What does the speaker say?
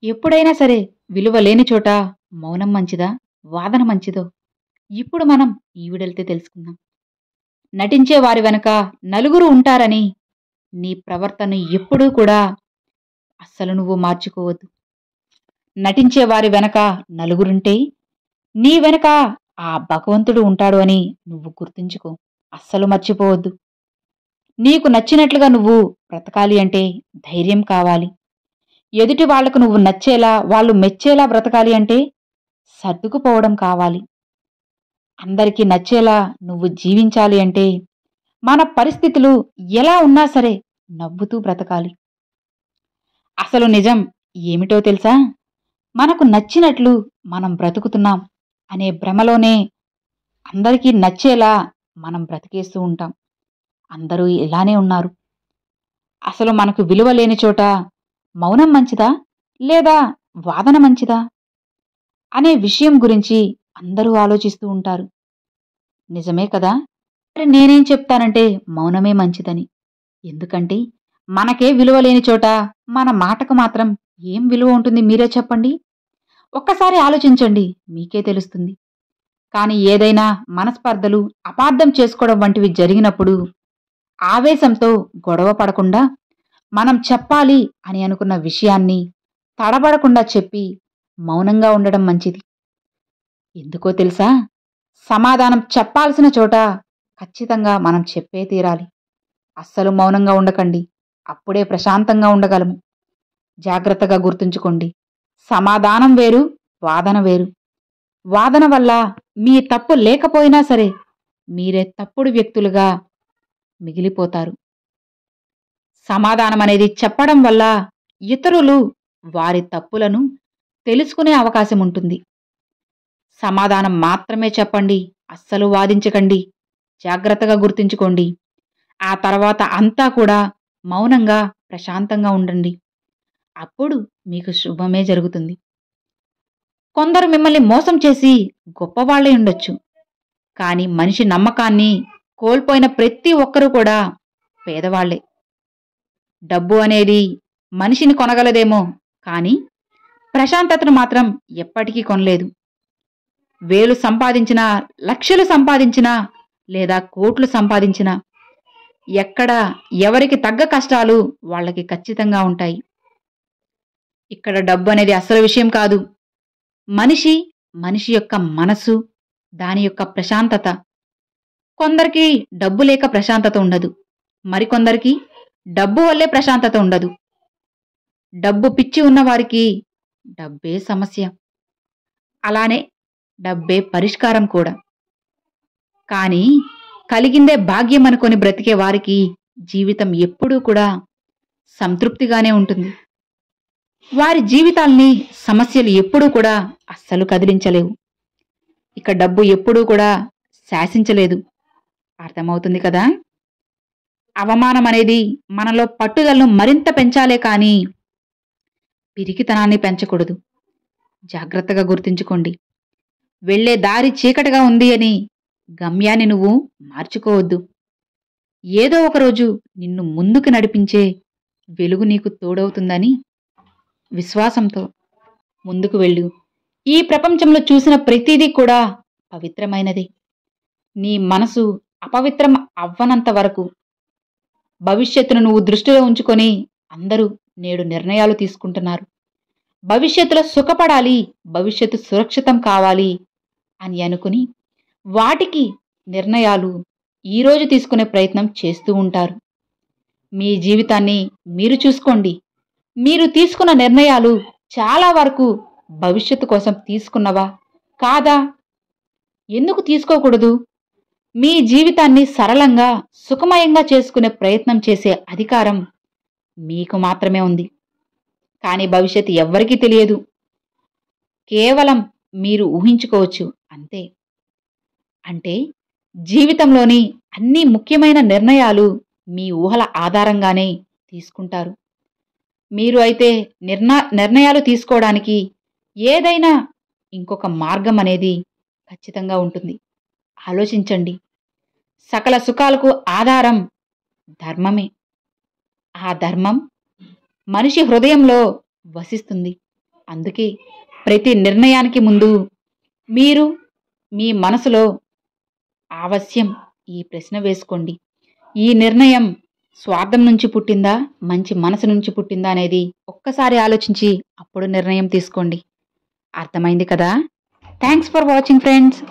ఎప్పుడైనా సరే విలువ లేని చోట మౌనం మంచిదా? వాదన మంచిదో? ఇప్పుడు మనం ఈ వీడియోలతో తెలుసుకుందాం. నటించే వారి వెనక నలుగురు ఉంటారని నీ ప్రవర్తన ఎప్పుడూ కూడా అస్సలు నువ్వు మార్చుకోవద్దు. నటించే వారి వెనక నలుగురుంటే నీ వెనక ఆ భగవంతుడు ఉంటాడు అని నువ్వు గుర్తుంచుకో. అస్సలు మర్చిపోవద్దు. నీకు నచ్చినట్లుగా నువ్వు బ్రతకాలి అంటే ధైర్యం కావాలి. ఎదుటి వాళ్లకు నువ్వు నచ్చేలా, వాళ్ళు మెచ్చేలా బ్రతకాలి అంటే సర్దుకుపోవడం కావాలి. అందరికీ నచ్చేలా నువ్వు జీవించాలి అంటే మన పరిస్థితులు ఎలా ఉన్నా సరే నవ్వుతూ బ్రతకాలి. అసలు నిజం ఏమిటో తెలుసా? మనకు నచ్చినట్లు మనం బ్రతుకుతున్నాం అనే భ్రమలోనే అందరికీ నచ్చేలా మనం బ్రతికేస్తూ ఉంటాం. అందరూ ఇలానే ఉన్నారు. అసలు మనకు విలువ లేని చోట మౌనం మంచిదా లేదా వాదన మంచిదా అనే విషయం గురించి అందరూ ఆలోచిస్తూ ఉంటారు. నిజమే కదా? మరి నేనేం చెప్తానంటే మౌనమే మంచిదని. ఎందుకంటే మనకే విలువ లేని చోట మన మాటకు మాత్రం ఏం విలువ ఉంటుంది మీరే చెప్పండి. ఒక్కసారి ఆలోచించండి, మీకే తెలుస్తుంది. కానీ ఏదైనా మనస్పర్ధలు, అపార్థం చేసుకోవడం వంటివి జరిగినప్పుడు ఆవేశంతో గొడవ పడకుండా మనం చెప్పాలి అని అనుకున్న విషయాన్ని తడబడకుండా చెప్పి మౌనంగా ఉండడం మంచిది. ఎందుకో తెలుసా? సమాధానం చెప్పాల్సిన చోట ఖచ్చితంగా మనం చెప్పే తీరాలి. అస్సలు మౌనంగా ఉండకండి. అప్పుడే ప్రశాంతంగా ఉండగలము. జాగ్రత్తగా గుర్తుంచుకోండి. సమాధానం వేరు, వాదన వేరు. వాదన వల్ల మీ తప్పు లేకపోయినా సరే మీరే తప్పుడు వ్యక్తులుగా మిగిలిపోతారు. సమాధానం అనేది చెప్పడం వల్ల ఇతరులు వారి తప్పులను తెలుసుకునే అవకాశం ఉంటుంది. సమాధానం మాత్రమే చెప్పండి, అస్సలు వాదించకండి. జాగ్రత్తగా గుర్తుంచుకోండి. ఆ తర్వాత అంతా కూడా మౌనంగా ప్రశాంతంగా ఉండండి. అప్పుడు మీకు శుభమే జరుగుతుంది. కొందరు మిమ్మల్ని మోసం చేసి గొప్పవాళ్లే ఉండొచ్చు. కానీ మనిషి నమ్మకాన్ని కోల్పోయిన ప్రతి ఒక్కరూ కూడా పేదవాళ్లే. డబ్బు అనేది మనిషిని కొనగలదేమో, కానీ ప్రశాంతతను మాత్రం ఎప్పటికీ కొనలేదు. వేలు సంపాదించినా, లక్షలు సంపాదించినా లేదా కోట్లు సంపాదించినా ఎక్కడ ఎవరికి తగ్గ కష్టాలు వాళ్ళకి ఖచ్చితంగా ఉంటాయి. ఇక్కడ డబ్బు అనేది అసలు విషయం కాదు. మనిషి, మనిషి యొక్క మనసు, దాని యొక్క ప్రశాంతత. కొందరికి డబ్బు లేక ప్రశాంతత ఉండదు. మరికొందరికి డబ్బు వల్లే ప్రశాంతత ఉండదు. డబ్బు పిచ్చి ఉన్నవారికి డబ్బే సమస్య. అలానే డబ్బే పరిష్కారం కూడా. కానీ కలిగిందే భాగ్యం అనుకొని బ్రతికే వారికి జీవితం ఎప్పుడూ కూడా సంతృప్తిగానే ఉంటుంది. వారి జీవితాల్ని సమస్యలు ఎప్పుడూ కూడా అస్సలు కదిలించలేవు. ఇక డబ్బు ఎప్పుడూ కూడా శాసించలేదు. అర్థమవుతుంది కదా? అవమానం అనేది మనలో పట్టుదలను మరింత పెంచాలే కానీ పిరికితనాన్ని పెంచకూడదు. జాగ్రత్తగా గుర్తుంచుకోండి. వెళ్లే దారి చీకటిగా ఉంది అని గమ్యాన్ని నువ్వు మార్చుకోవద్దు. ఏదో ఒకరోజు నిన్ను ముందుకు నడిపించే వెలుగు నీకు తోడవుతుందని విశ్వాసంతో ముందుకు వెళ్ళు. ఈ ప్రపంచంలో చూసిన ప్రతిదీ కూడా పవిత్రమైనదే. నీ మనసు అపవిత్రం అవ్వనంత వరకు భవిష్యత్తును నువ్వు దృష్టిలో ఉంచుకొని అందరూ నేడు నిర్ణయాలు తీసుకుంటున్నారు. భవిష్యత్తులో సుఖపడాలి, భవిష్యత్తు సురక్షితం కావాలి అని అనుకుని వాటికి నిర్ణయాలు ఈరోజు తీసుకునే ప్రయత్నం చేస్తూ ఉంటారు. మీ జీవితాన్ని మీరు చూసుకోండి. మీరు తీసుకున్న నిర్ణయాలు చాలా వరకు భవిష్యత్తు కోసం తీసుకున్నవా కాదా? ఎందుకు తీసుకోకూడదు? మీ జీవితాన్ని సరళంగా, సుఖమయంగా చేసుకునే ప్రయత్నం చేసే అధికారం మీకు మాత్రమే ఉంది. కానీ భవిష్యత్తు ఎవ్వరికీ తెలియదు. కేవలం మీరు ఊహించుకోవచ్చు అంతే. అంటే జీవితంలోని అన్ని ముఖ్యమైన నిర్ణయాలు మీ ఊహల ఆధారంగానే తీసుకుంటారు. మీరు అయితే నిర్ణయాలు తీసుకోవడానికి ఏదైనా ఇంకొక మార్గం అనేది ఖచ్చితంగా ఉంటుంది. ఆలోచించండి. సకల సుఖాలకు ఆధారం ధర్మమే. ఆ ధర్మం మనిషి హృదయంలో వసిస్తుంది. అందుకే ప్రతి నిర్ణయానికి ముందు మీరు మీ మనసులో అవశ్యం ఈ ప్రశ్న వేసుకోండి. ఈ నిర్ణయం స్వార్థం నుంచి పుట్టిందా, మంచి మనసు నుంచి పుట్టిందా అనేది ఒక్కసారి ఆలోచించి అప్పుడు నిర్ణయం తీసుకోండి. అర్థమైంది కదా? Thanks for watching friends.